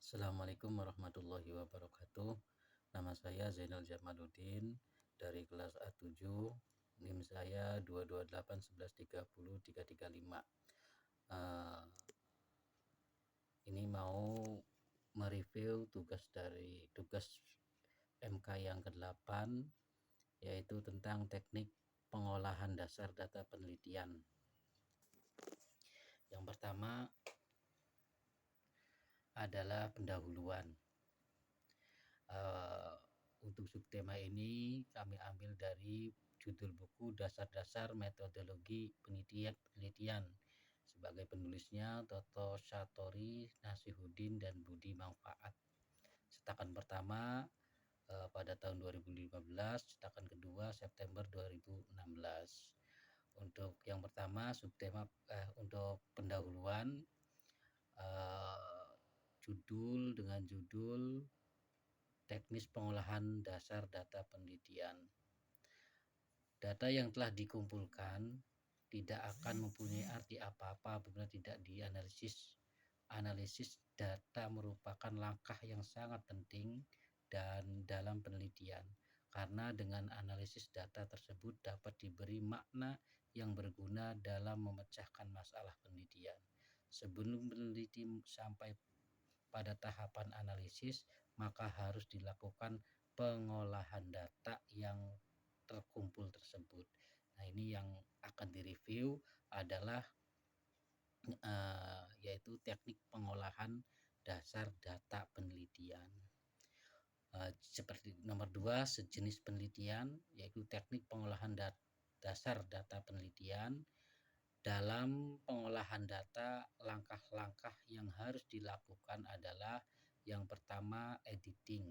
Assalamualaikum warahmatullahi wabarakatuh. Nama saya Zainal Jamaluddin dari kelas A7. NIM saya 2281130 335. Ini mau mereview tugas MK yang ke-8, yaitu tentang teknik pengolahan dasar data penelitian. Yang pertama adalah pendahuluan. Untuk subtema ini kami ambil dari judul buku Dasar-dasar Metodologi Penelitian. Sebagai penulisnya Toto Satori, Nasihuddin, dan Budi Manfaat. Cetakan pertama pada tahun 2015, cetakan kedua September 2016. Untuk yang pertama subtema untuk pendahuluan, judul teknis pengolahan dasar data penelitian. Data yang telah dikumpulkan tidak akan mempunyai arti apa-apa apabila tidak dianalisis. Analisis data merupakan langkah yang sangat penting dan dalam penelitian, karena dengan analisis data tersebut dapat diberi makna yang berguna dalam memecahkan masalah penelitian. Sebelum peneliti sampai pada tahapan analisis, maka harus dilakukan pengolahan data yang terkumpul tersebut. Nah, ini yang akan direview adalah yaitu teknik pengolahan dasar data penelitian. Seperti nomor 2, sejenis penelitian, yaitu teknik pengolahan dasar data penelitian. Dalam pengolahan data, langkah-langkah yang harus dilakukan adalah yang pertama, editing.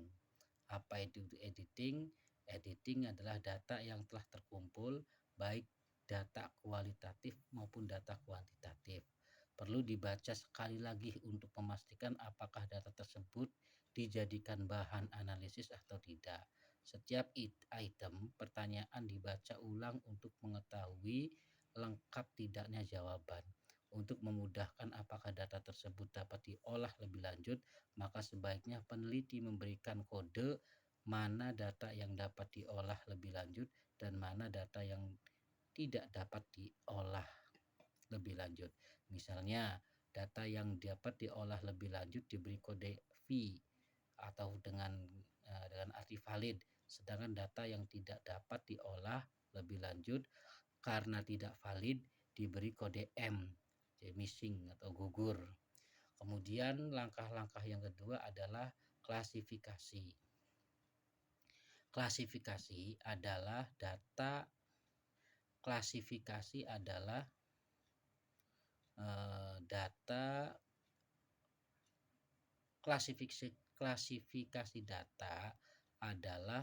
Apa itu editing? Editing adalah data yang telah terkumpul, baik data kualitatif maupun data kuantitatif. Perlu dibaca sekali lagi untuk memastikan apakah data tersebut dijadikan bahan analisis atau tidak. Setiap item pertanyaan dibaca ulang untuk mengetahui lengkap tidaknya jawaban. Untuk memudahkan apakah data tersebut dapat diolah lebih lanjut, maka sebaiknya peneliti memberikan kode mana data yang dapat diolah lebih lanjut dan mana data yang tidak dapat diolah lebih lanjut. Misalnya, data yang dapat diolah lebih lanjut diberi kode V atau dengan arti valid, sedangkan data yang tidak dapat diolah lebih lanjut karena tidak valid diberi kode M, jadi missing atau gugur. Kemudian langkah-langkah yang kedua adalah klasifikasi. Klasifikasi adalah data klasifikasi data adalah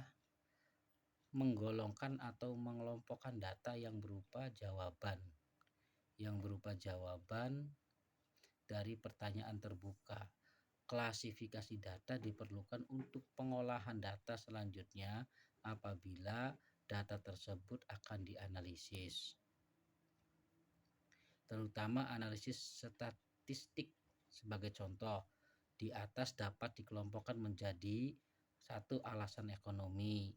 menggolongkan atau mengelompokkan data yang berupa jawaban dari pertanyaan terbuka. Klasifikasi data diperlukan untuk pengolahan data selanjutnya apabila data tersebut akan dianalisis, terutama analisis statistik. Sebagai contoh, di atas dapat dikelompokkan menjadi 1, alasan ekonomi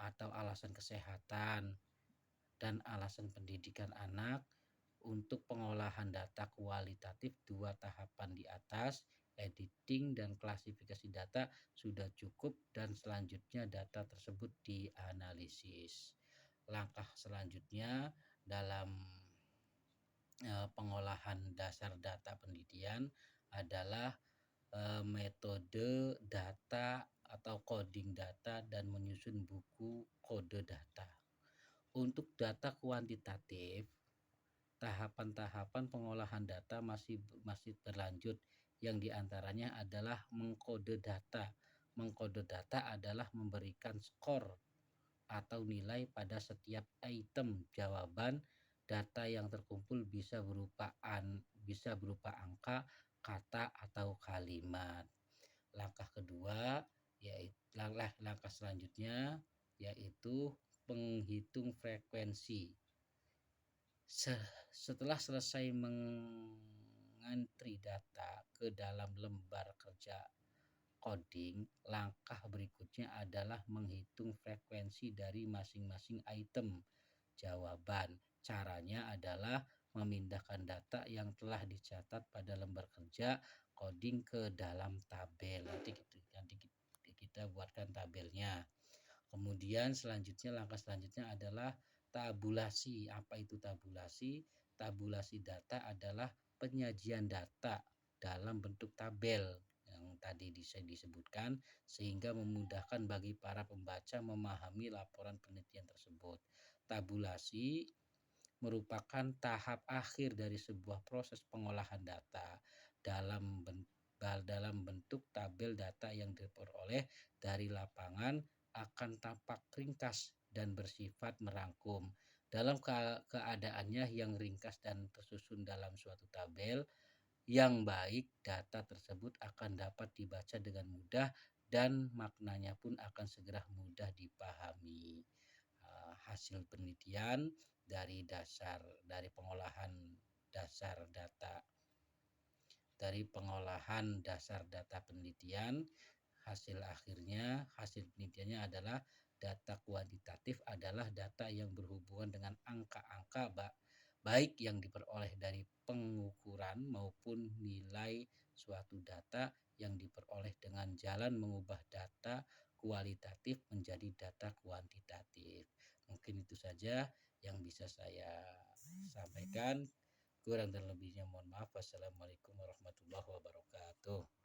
atau alasan kesehatan dan alasan pendidikan anak. Untuk pengolahan data kualitatif, 2 tahapan di atas, editing dan klasifikasi data, sudah cukup dan selanjutnya data tersebut dianalisis. Langkah selanjutnya dalam pengolahan dasar data penelitian adalah metode data atau coding data dan menyusun buku kode data. Untuk data kuantitatif, tahapan-tahapan pengolahan data masih berlanjut, yang diantaranya adalah mengkode data. Mengkode data adalah memberikan skor atau nilai pada setiap item jawaban. Data yang terkumpul bisa berupa angka, kata, atau kalimat. Langkah selanjutnya yaitu penghitung frekuensi. Setelah selesai mengentry data ke dalam lembar kerja coding, langkah berikutnya adalah menghitung frekuensi dari masing-masing item jawaban. Caranya adalah memindahkan data yang telah dicatat pada lembar kerja coding ke dalam tabel. Nanti kita buatkan tabelnya. Kemudian langkah selanjutnya adalah tabulasi. Apa itu tabulasi? Tabulasi data adalah penyajian data dalam bentuk tabel yang tadi disebutkan sehingga memudahkan bagi para pembaca memahami laporan penelitian tersebut. Tabulasi merupakan tahap akhir dari sebuah proses pengolahan data dalam bentuk tabel data yang diperoleh dari lapangan akan tampak ringkas dan bersifat merangkum. Dalam keadaannya yang ringkas dan tersusun dalam suatu tabel yang baik, data tersebut akan dapat dibaca dengan mudah dan maknanya pun akan segera mudah dipahami. Hasil penelitian dari pengolahan dasar data penelitian, hasil penelitiannya adalah data kuantitatif adalah data yang berhubungan dengan angka-angka baik yang diperoleh dari pengukuran maupun nilai suatu data yang diperoleh dengan jalan mengubah data kualitatif menjadi data kuantitatif. Mungkin itu saja yang bisa saya sampaikan. Kurang dan lebihnya mohon maaf. Wassalamualaikum warahmatullahi wabarakatuh.